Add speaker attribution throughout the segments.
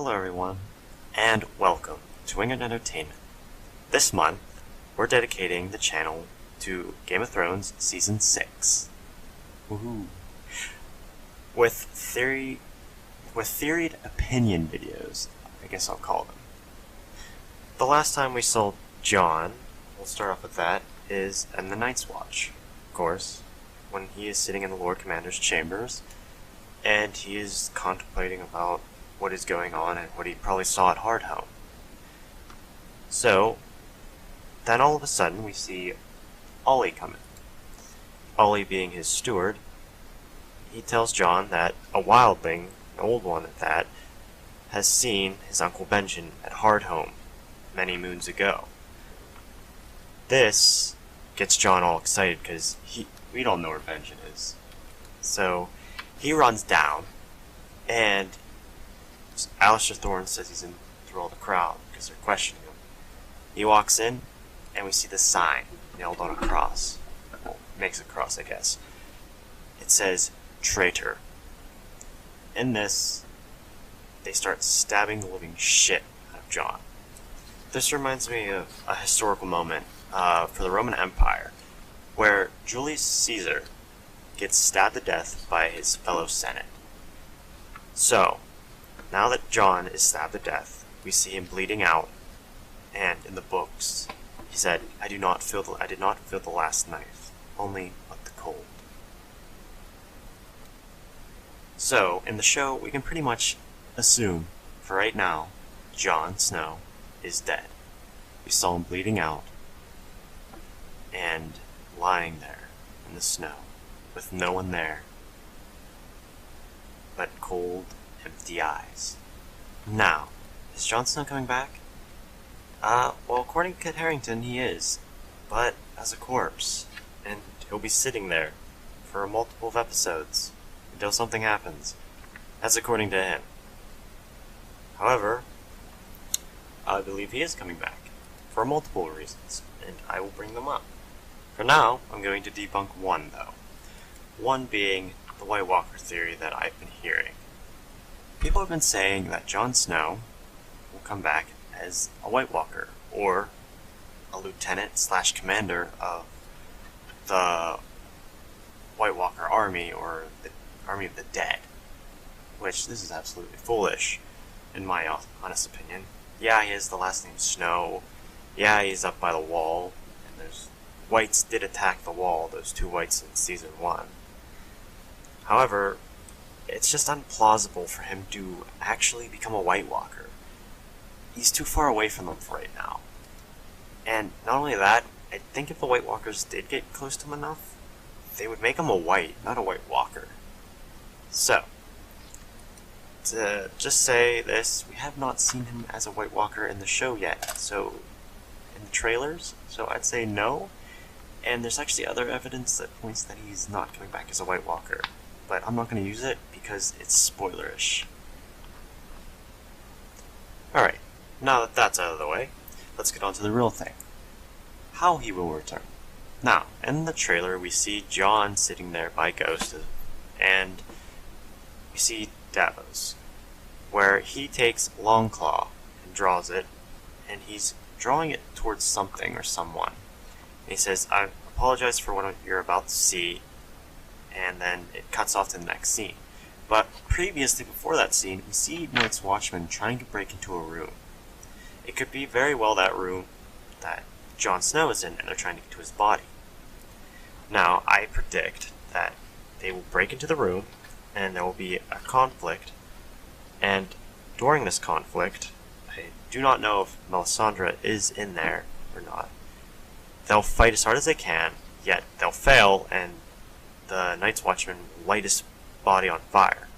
Speaker 1: Hello everyone, and welcome to Winged Entertainment. This month, we're dedicating the channel to Game of Thrones Season 6. Woohoo! With theoried opinion videos, I guess I'll call them. The last time we saw Jon, we'll start off with that, is in the Night's Watch, of course, when he is sitting in the Lord Commander's chambers, and he is contemplating about what is going on and what he probably saw at Hardhome. So, then all of a sudden we see Ollie come in. Ollie being his steward, he tells Jon that a wildling, an old one at that, has seen his Uncle Benjen at Hardhome many moons ago. This gets Jon all excited because we don't know where Benjen is. So he runs down, and Alistair Thorne says he's in through all the crowd because they're questioning him. He walks in, and we see the sign nailed on a cross. Well, makes a cross, I guess. It says, "Traitor." In this, they start stabbing the living shit out of Jon. This reminds me of a historical moment for the Roman Empire, where Julius Caesar gets stabbed to death by his fellow Senate. So, now that Jon is stabbed to death, we see him bleeding out, and in the books, he said, I did not feel the last knife, only but the cold. So, in the show, we can pretty much assume, for right now, Jon Snow is dead. We saw him bleeding out, and lying there in the snow, with no one there, but cold, empty eyes. Now, is Jon Snow coming back? Well, according to Kit Harington, he is, but as a corpse, and he'll be sitting there for multiple of episodes until something happens. That's according to him. However, I believe he is coming back for multiple reasons, and I will bring them up. For now, I'm going to debunk one, though. One being the White Walker theory that I've been hearing. People have been saying that Jon Snow will come back as a White Walker, or a lieutenant/commander of the White Walker army, or the Army of the Dead. Which, this is absolutely foolish, in my honest opinion. Yeah, he has the last name Snow. Yeah, he's up by the wall, and those whites did attack the wall, those two whites in Season 1. However, it's just unplausible for him to actually become a White Walker. He's too far away from them for right now. And not only that, I think if the White Walkers did get close to him enough, they would make him a White, not a White Walker. So, to just say this, we have not seen him as a White Walker in the show yet, so in the trailers, so I'd say no. And there's actually other evidence that points that he's not coming back as a White Walker, but I'm not going to use it because it's spoilerish. Alright, now that that's out of the way, let's get on to the real thing. How he will return. Now, in the trailer we see Jon sitting there by Ghost, and we see Davos, where he takes Longclaw and draws it, and he's drawing it towards something or someone. And he says, I apologize for what you're about to see, and then it cuts off to the next scene. But previously, before that scene, we see Night's Watchmen trying to break into a room. It could be very well that room that Jon Snow is in, and they're trying to get to his body. Now, I predict that they will break into the room, and there will be a conflict, and during this conflict, I do not know if Melisandre is in there or not. They'll fight as hard as they can, yet they'll fail, and the Night's Watchman will light his body on fire.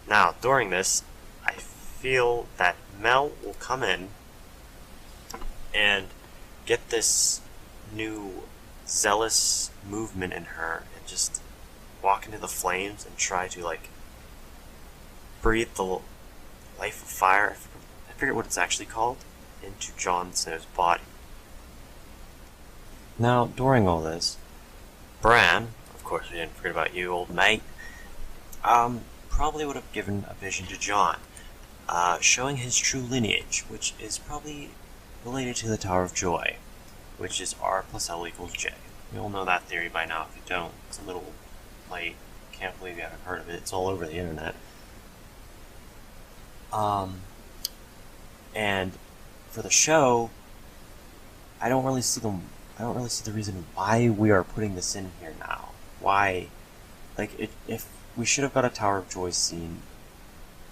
Speaker 1: Now, during this, I feel that Mel will come in and get this new zealous movement in her and just walk into the flames and try to, breathe the life of fire, I forget what it's actually called, into Jon Snow's body. Now, during all this, Bran, of course we didn't forget about you, old mate, probably would have given a vision to Jon. showing his true lineage, which is probably related to the Tower of Joy, which is R plus L equals J. You all know that theory by now. If you don't, it's a little late. Can't believe you haven't heard of it. It's all over the internet. And for the show, I don't really see the reason why we are putting this in here now. Why, if we should have got a Tower of Joy scene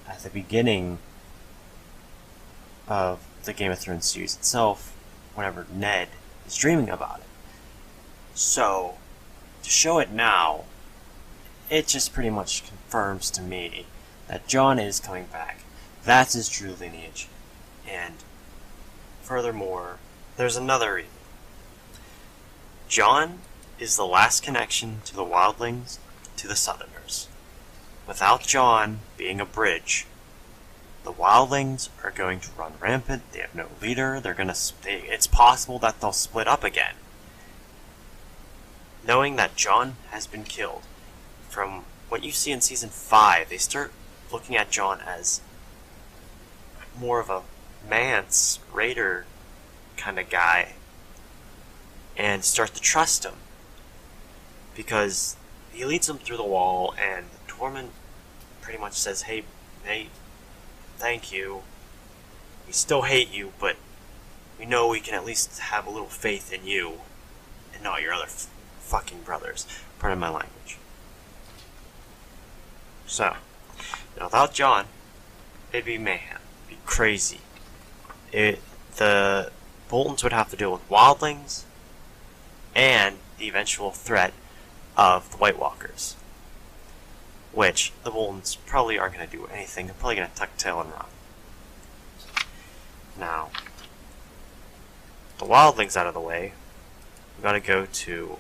Speaker 1: at the beginning of the Game of Thrones series itself, whenever Ned is dreaming about it. So, to show it now, it just pretty much confirms to me that Jon is coming back. That's his true lineage. And furthermore, there's another reason. Jon is the last connection to the wildlings to the Southerners. Without Jon being a bridge, the wildlings are going to run rampant. They have no leader. It's possible that they'll split up again. Knowing that Jon has been killed, from what you see in Season 5, they start looking at Jon as more of a Mance Raider kind of guy and start to trust him. Because he leads them through the wall and Tormund pretty much says, hey, thank you. We still hate you, but we know we can at least have a little faith in you and not your other fucking brothers. Pardon my language. So, without Jon, it'd be mayhem. It'd be crazy. The Boltons would have to deal with wildlings and the eventual threat of the White Walkers. Which, the Boltons probably aren't going to do anything. They're probably going to tuck tail and run. Now, the wildlings out of the way, we've got to go to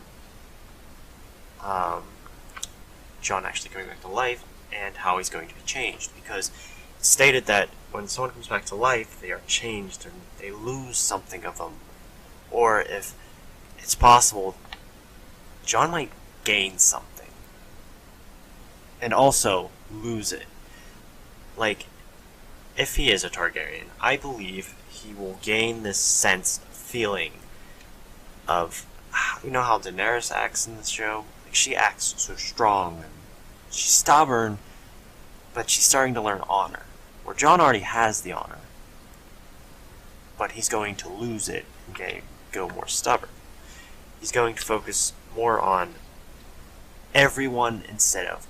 Speaker 1: Jon actually coming back to life and how he's going to be changed. Because it's stated that when someone comes back to life, they are changed and they lose something of them. Or if it's possible, Jon might gain something. And also lose it. Like, if he is a Targaryen, I believe he will gain this sense of feeling of, you know how Daenerys acts in this show? Like, she acts so strong and she's stubborn, but she's starting to learn honor. Where Jon already has the honor, but he's going to lose it and go more stubborn. He's going to focus more on everyone instead of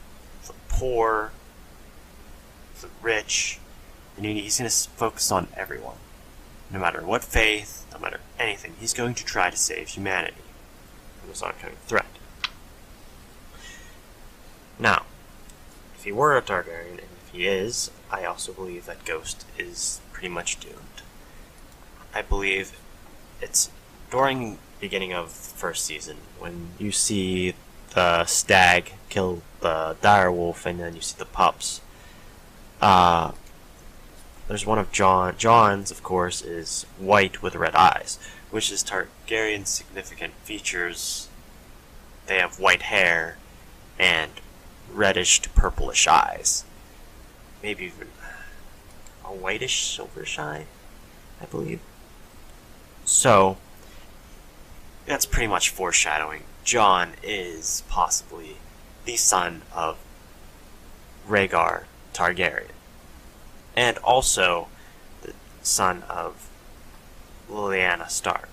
Speaker 1: the poor, the rich, and he's going to focus on everyone. No matter what faith, no matter anything, he's going to try to save humanity from this oncoming threat. Now, if he were a Targaryen, and if he is, I also believe that Ghost is pretty much doomed. I believe it's during the beginning of the first season, when you see the stag kill the direwolf, and then you see the pups. There's one of Jon's, of course, is white with red eyes, which is Targaryen's significant features. They have white hair and reddish to purplish eyes. Maybe even a whitish, silverish eye, I believe. So, that's pretty much foreshadowing. Jon is possibly the son of Rhaegar Targaryen. And also the son of Lyanna Stark.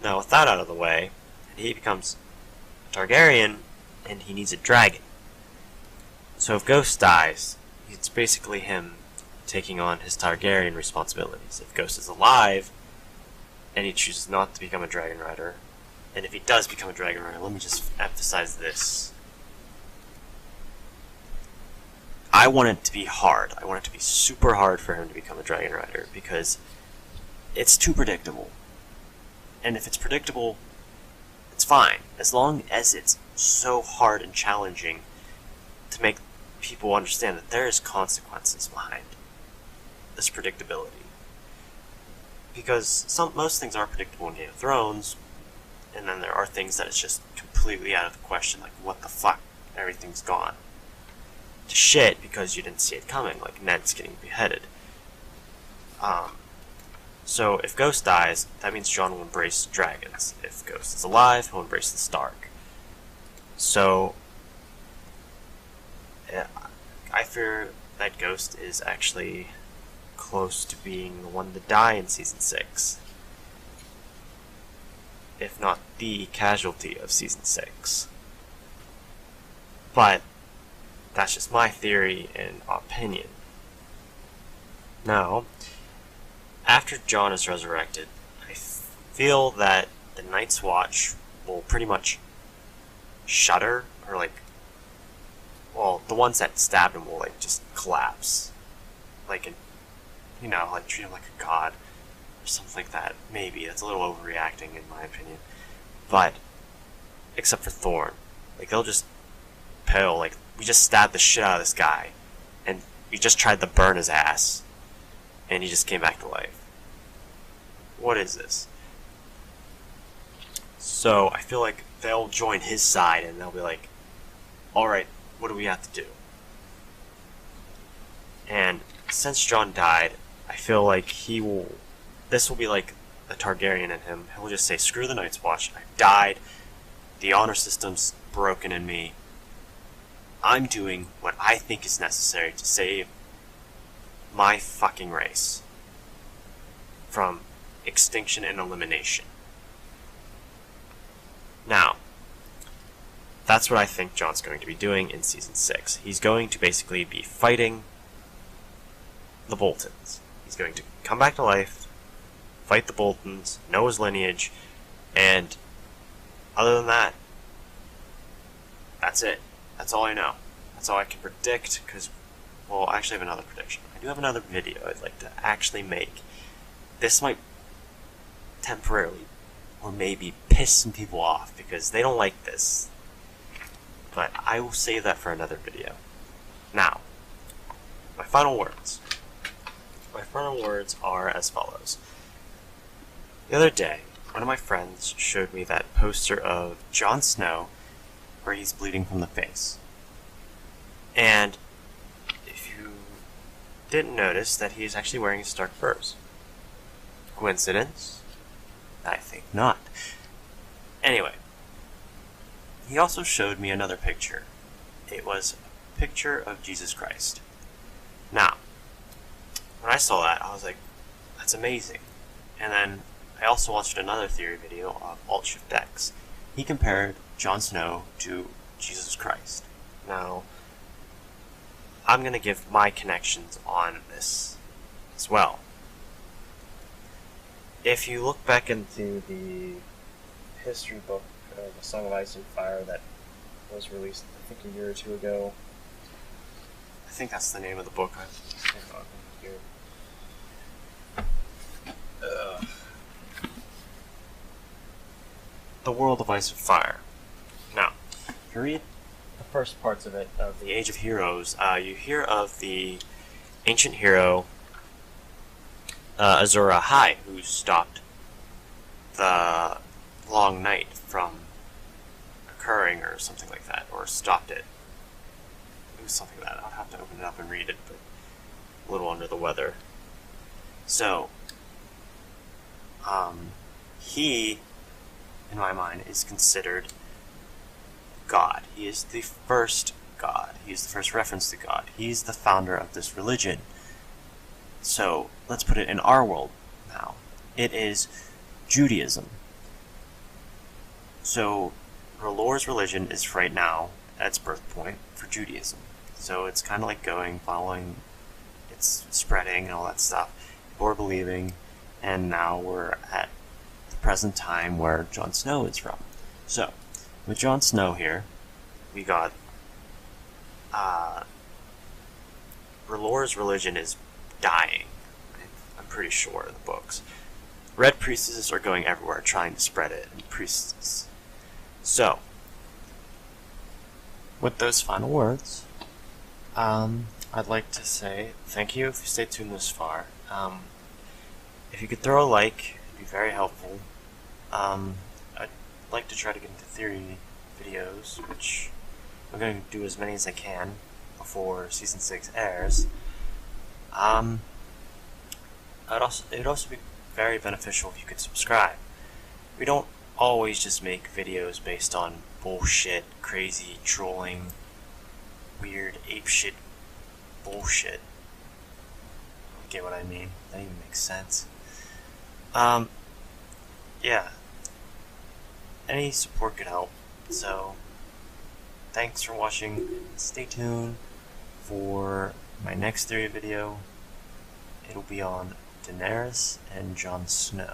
Speaker 1: Now, with that out of the way, he becomes a Targaryen, and he needs a dragon. So if Ghost dies, it's basically him taking on his Targaryen responsibilities. If Ghost is alive, and he chooses not to become a dragon rider, and if he does become a dragon rider, let me just emphasize this. I want it to be hard. I want it to be super hard for him to become a dragon rider, because it's too predictable. And if it's predictable, it's fine, as long as it's so hard and challenging to make people understand that there is consequences behind this predictability. Because most things are predictable in Game of Thrones, and then there are things that it's just completely out of the question, like what the fuck, everything's gone. to shit because you didn't see it coming, like Ned's getting beheaded. So if Ghost dies, that means Jon will embrace dragons. If Ghost is alive, he'll embrace the Stark. So I fear that Ghost is actually close to being the one to die in Season 6. If not the casualty of Season 6. But that's just my theory and opinion. Now, after Jon is resurrected, I feel that the Night's Watch will pretty much shudder, or well, the ones that stabbed him will just collapse. Like treat him like a god, or something like that. Maybe, that's a little overreacting in my opinion. But, except for Thorn. They'll just pale, we just stabbed the shit out of this guy, and we just tried to burn his ass, and he just came back to life. What is this? So, I feel like they'll join his side, and they'll be like, alright, what do we have to do? And since Jon died, I feel like this will be like the Targaryen in him. He'll just say, screw the Night's Watch, I've died, the honor system's broken in me, I'm doing what I think is necessary to save my fucking race from extinction and elimination. Now, that's what I think Jon's going to be doing in Season 6. He's going to basically be fighting the Boltons. He's going to come back to life, fight the Boltons, know his lineage, and other than that, that's it. That's all I know. That's all I can predict, because, well, I actually have another prediction. I do have another video I'd like to actually make. This might temporarily, or maybe piss some people off, because they don't like this. But I will save that for another video. Now, my final words. My final words are as follows. The other day, one of my friends showed me that poster of Jon Snow where he's bleeding from the face. And if you didn't notice that he is actually wearing his Stark furs. Coincidence? I think not. Anyway, he also showed me another picture. It was a picture of Jesus Christ. Now, when I saw that, I was like, that's amazing. And then I also watched another theory video of Alt-Shift-X. He compared Jon Snow to Jesus Christ. Now, I'm going to give my connections on this as well. If you look back into the history book of A Song of Ice and Fire that was released, I think, a year or two ago, I think that's the name of the book. The World of Ice and Fire. Now, if you read the first parts of it, of the Age of Heroes, you hear of the ancient hero Azor Ahai, who stopped the long night from occurring, or something like that, or stopped it. It was something like that. I'll have to open it up and read it, but a little under the weather. So, he, in my mind, is considered God. He is the first God. He is the first reference to God. He's the founder of this religion. So, let's put it in our world now. It is Judaism. So, R'hllor's religion is right now at its birth point for Judaism. So it's kind of like following, it's spreading and all that stuff. People are believing, and now we're at the present time where Jon Snow is from. So, with Jon Snow here, we got R'hllor's religion is dying. I'm pretty sure in the books. Red priestesses are going everywhere trying to spread it, and priestesses. So, with those final words, I'd like to say thank you if you stayed tuned this far. If you could throw a like, it'd be very helpful. I'd like to try to get into theory videos, which I'm going to do as many as I can before season 6 airs, it would also be very beneficial if you could subscribe. We don't always just make videos based on bullshit, crazy, trolling, weird, apeshit bullshit. You get what I mean? That even makes sense. Yeah. Any support could help. So, thanks for watching. Stay tuned for my next theory video. It'll be on Daenerys and Jon Snow.